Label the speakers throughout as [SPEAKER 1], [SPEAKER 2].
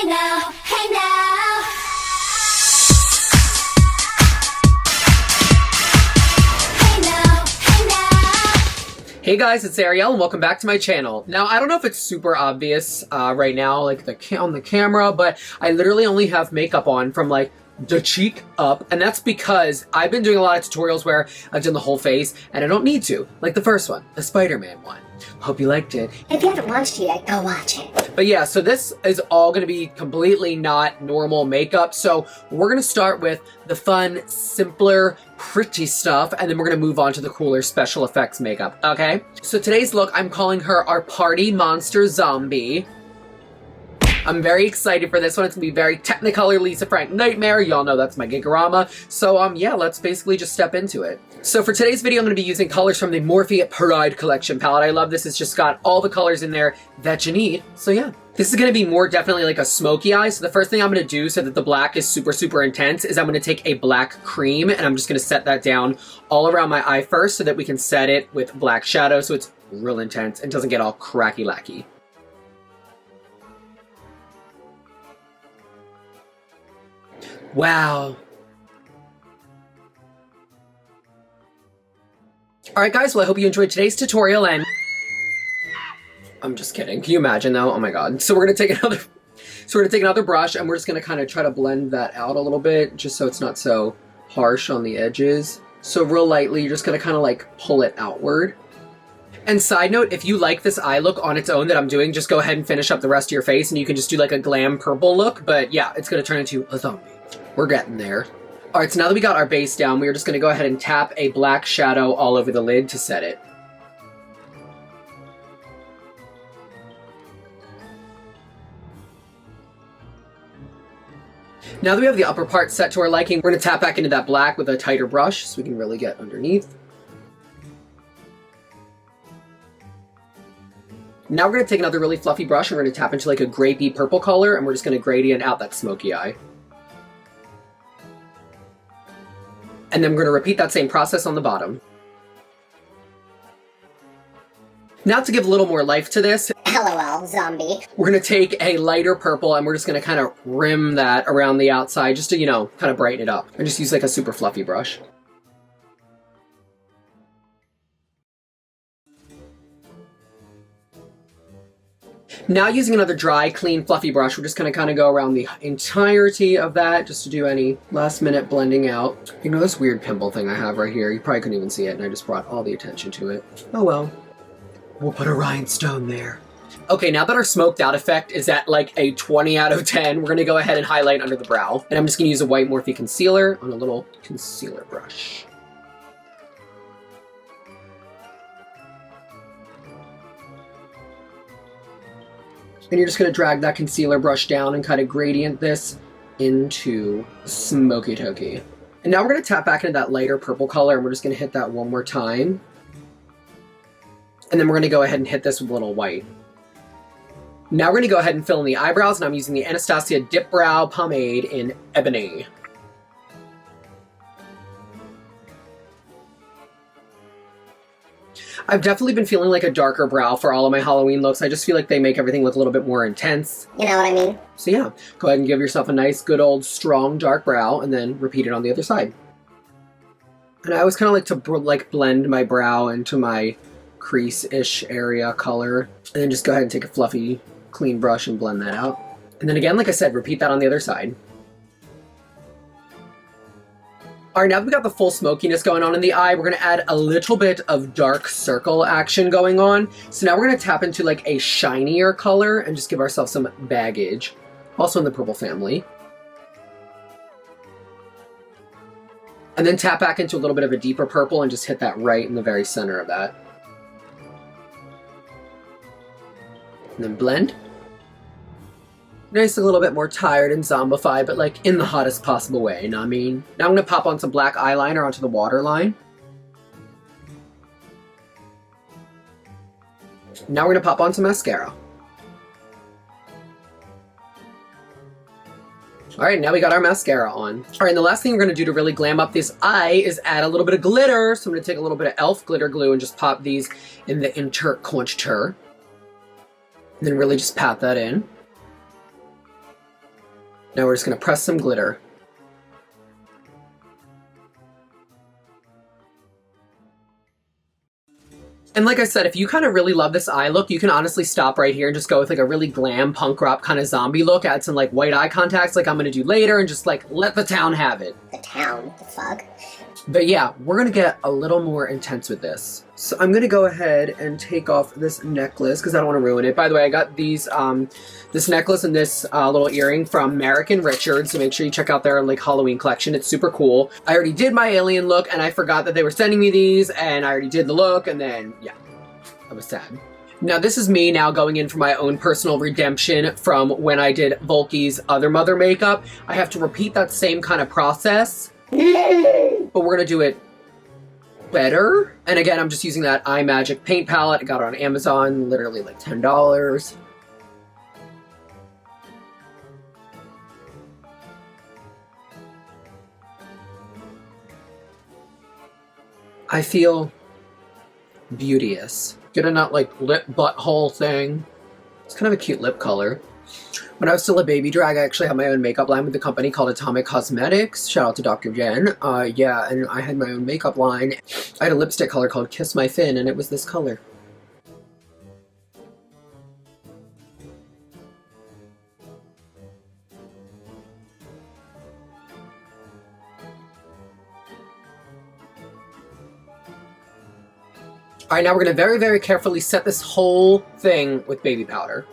[SPEAKER 1] now, hey now. Hey now, hey now.
[SPEAKER 2] Hey guys, it's Ariel and welcome back to my channel. Now, I don't know if it's super obvious right now, like on the camera, but I literally only have makeup on from like the cheek up, and that's because I've been doing a lot of tutorials where I've done the whole face, and I don't need to, like the first one, the Spider-Man one. Hope you liked it.
[SPEAKER 1] If you haven't watched it yet, go watch it.
[SPEAKER 2] But yeah, so this is all going to be completely not normal makeup, so we're going to start with the fun, simpler, pretty stuff, and then we're going to move on to the cooler special effects makeup, okay? So today's look, I'm calling her our Party Monster Zombie. I'm very excited for this one. It's going to be very Technicolor Lisa Frank Nightmare. Y'all know that's my Gigarama. So, yeah, let's basically just step into it. So for today's video, I'm going to be using colors from the Morphe Pride Collection palette. I love this. It's just got all the colors in there that you need. So, yeah. This is going to be more definitely like a smoky eye. So the first thing I'm going to do so that the black is super, super intense is I'm going to take a black cream and I'm just going to set that down all around my eye first so that we can set it with black shadow so it's real intense and doesn't get all cracky-lacky. Wow. Alright guys, well I hope you enjoyed today's tutorial and... I'm just kidding. Can you imagine though? Oh my god. So we're gonna take another brush and we're just gonna kind of try to blend that out a little bit just so it's not so harsh on the edges. So real lightly, you're just gonna kind of like pull it outward. And side note, if you like this eye look on its own that I'm doing, just go ahead and finish up the rest of your face and you can just do like a glam purple look, but yeah, it's gonna turn into a zombie. We're getting there. All right, so now that we got our base down, we're just gonna go ahead and tap a black shadow all over the lid to set it. Now that we have the upper part set to our liking, we're gonna tap back into that black with a tighter brush so we can really get underneath. Now we're gonna take another really fluffy brush and we're gonna tap into like a grapey purple color and we're just gonna gradient out that smoky eye. And then we're going to repeat that same process on the bottom. Now to give a little more life to this,
[SPEAKER 1] LOL, zombie.
[SPEAKER 2] we're going to take a lighter purple and we're just going to kind of rim that around the outside just to, you know, kind of brighten it up. And just use like a super fluffy brush. Now using another dry, clean, fluffy brush, we're just going to kind of go around the entirety of that just to do any last minute blending out. You know this weird pimple thing I have right here? You probably couldn't even see it and I just brought all the attention to it. Oh well. We'll put a rhinestone there. Okay, now that our smoked out effect is at like a 20 out of 10, we're going to go ahead and highlight under the brow. And I'm just going to use a white Morphe concealer on a little concealer brush. And you're just going to drag that concealer brush down and kind of gradient this into Smoky Tokey. And now we're going to tap back into that lighter purple color and we're just going to hit that one more time. And then we're going to go ahead and hit this with a little white. Now we're going to go ahead and fill in the eyebrows and I'm using the Anastasia Dip Brow Pomade in Ebony. I've definitely been feeling like a darker brow for all of my Halloween looks. I just feel like they make everything look a little bit more intense.
[SPEAKER 1] You know what I mean?
[SPEAKER 2] So yeah, go ahead and give yourself a nice, good old, strong, dark brow, and then repeat it on the other side. And I always kind of like to blend my brow into my crease-ish area color, and then just go ahead and take a fluffy, clean brush and blend that out. And then again, like I said, repeat that on the other side. Alright, now that we got the full smokiness going on in the eye, we're going to add a little bit of dark circle action going on. So now we're going to tap into like a shinier color and just give ourselves some baggage. Also in the purple family. And then tap back into a little bit of a deeper purple and just hit that right in the very center of that. And then blend. Nice, a little bit more tired and zombified, but like in the hottest possible way, you know what I mean? Now I'm going to pop on some black eyeliner onto the waterline. Now we're going to pop on some mascara. Alright, now we got our mascara on. Alright, and the last thing we're going to do to really glam up this eye is add a little bit of glitter. So I'm going to take a little bit of e.l.f. glitter glue and just pop these in the interconture. And then really just pat that in. Now we're just gonna press some glitter. And like I said, if you kind of really love this eye look, you can honestly stop right here and just go with like a really glam punk rock kind of zombie look. Add some like white eye contacts like I'm going to do later and just like let the town have it.
[SPEAKER 1] The town, the fuck?
[SPEAKER 2] But yeah, we're going to get a little more intense with this. So I'm going to go ahead and take off this necklace because I don't want to ruin it. By the way, I got these, this necklace and this little earring from Merrick and Richard. So make sure you check out their like Halloween collection. It's super cool. I already did my alien look and I forgot that they were sending me these and I already did the look and then, yeah, I was sad. Now this is me now going in for my own personal redemption from when I did Volky's other mother makeup. I have to repeat that same kind of process, but we're going to do it better. And again, I'm just using that iMagic paint palette. I got it on Amazon, literally like $10. I feel beauteous. Get a not like lip butthole thing. It's kind of a cute lip color. When I was still a baby drag, I actually had my own makeup line with the company called Atomic Cosmetics. Shout out to Dr. Jen. Yeah, and I had my own makeup line. I had a lipstick color called Kiss My Fin, and it was this color. All right, now we're gonna very, very carefully set this whole thing with baby powder.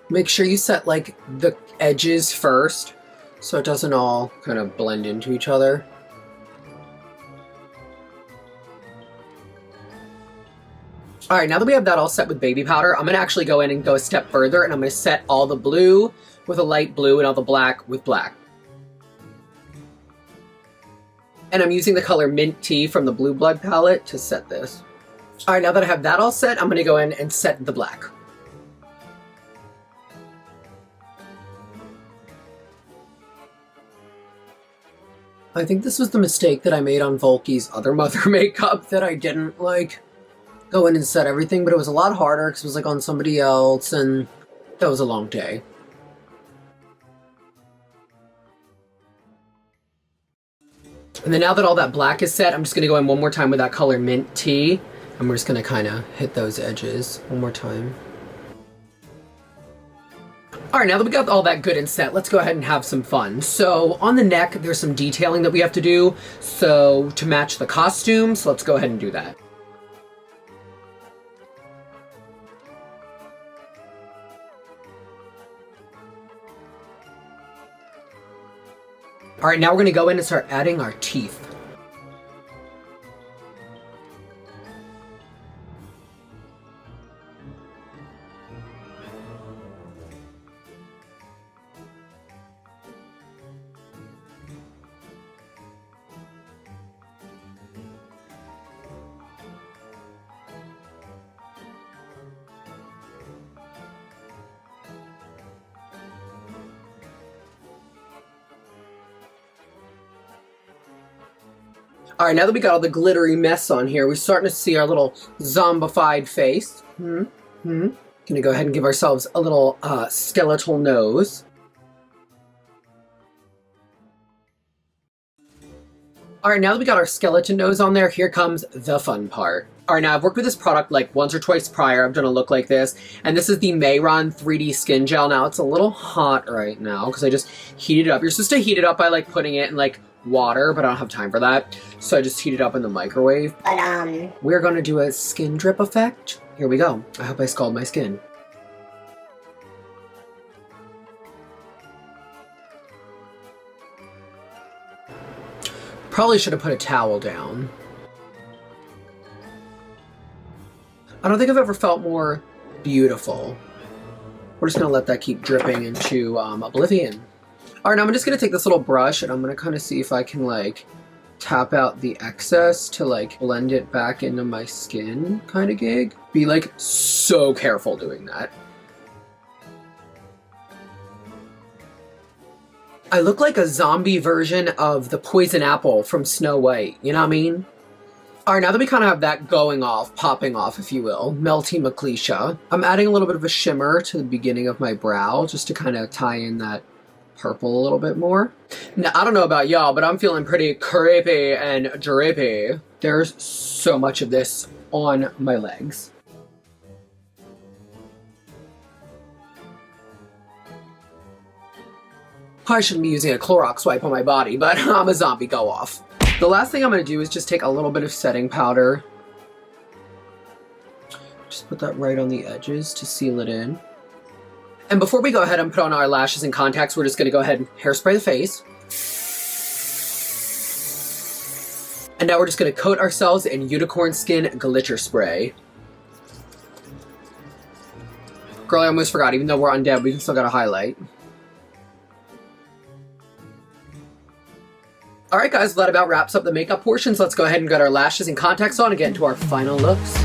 [SPEAKER 2] Make sure you set like the edges first so it doesn't all kind of blend into each other. All right, now that we have that all set with baby powder, I'm gonna actually go in and go a step further and I'm gonna set all the blue with a light blue and all the black with black. And I'm using the color Mint Tea from the Blue Blood palette to set this. All right, now that I have that all set, I'm gonna go in and set the black. I think this was the mistake that I made on Volky's other mother makeup, that I didn't like go in and set everything, but it was a lot harder because it was like on somebody else and that was a long day. And then now that all that black is set, I'm just gonna go in one more time with that color Mint Tea, and we're just gonna kind of hit those edges one more time. All right, now that we got all that good and set, let's go ahead and have some fun. So on the neck, there's some detailing that we have to do, so to match the costume, so let's go ahead and do that. All right, now we're gonna go in and start adding our teeth. All right, now that we got all the glittery mess on here, we're starting to see our little zombified face. Gonna go ahead and give ourselves a little skeletal nose. All right, now that we got our skeleton nose on there, here comes the fun part. All right, now I've worked with this product like once or twice prior. I've done a look like this, and this is the Mayron 3D Skin Gel. Now, it's a little hot right now because I just heated it up. You're supposed to heat it up by like putting it in like water, but I don't have time for that, so I just heat it up in the microwave.
[SPEAKER 1] But,
[SPEAKER 2] we're gonna do a skin drip effect. Here we go. I hope I scald my skin. Probably should have put a towel down. I don't think I've ever felt more beautiful. We're just gonna let that keep dripping into oblivion. All right, now I'm just gonna take this little brush and I'm gonna kind of see if I can like tap out the excess to like blend it back into my skin kind of gig. Be like so careful doing that. I look like a zombie version of the poison apple from Snow White, you know what I mean? All right, now that we kind of have that going off, popping off, if you will, Melty McLeisha, I'm adding a little bit of a shimmer to the beginning of my brow just to kind of tie in that purple a little bit more. Now, I don't know about y'all, but I'm feeling pretty creepy and drippy. There's so much of this on my legs. I shouldn't be using a Clorox wipe on my body, but I'm a zombie, go off. The last thing I'm going to do is just take a little bit of setting powder. Just put that right on the edges to seal it in. And before we go ahead and put on our lashes and contacts, we're just going to go ahead and hairspray the face. And now we're just going to coat ourselves in Unicorn Skin Glitter Spray. Girl, I almost forgot, even though we're undead, we can still got a highlight. Alright guys, well, that about wraps up the makeup portions. Let's go ahead and get our lashes and contacts on and get into our final looks.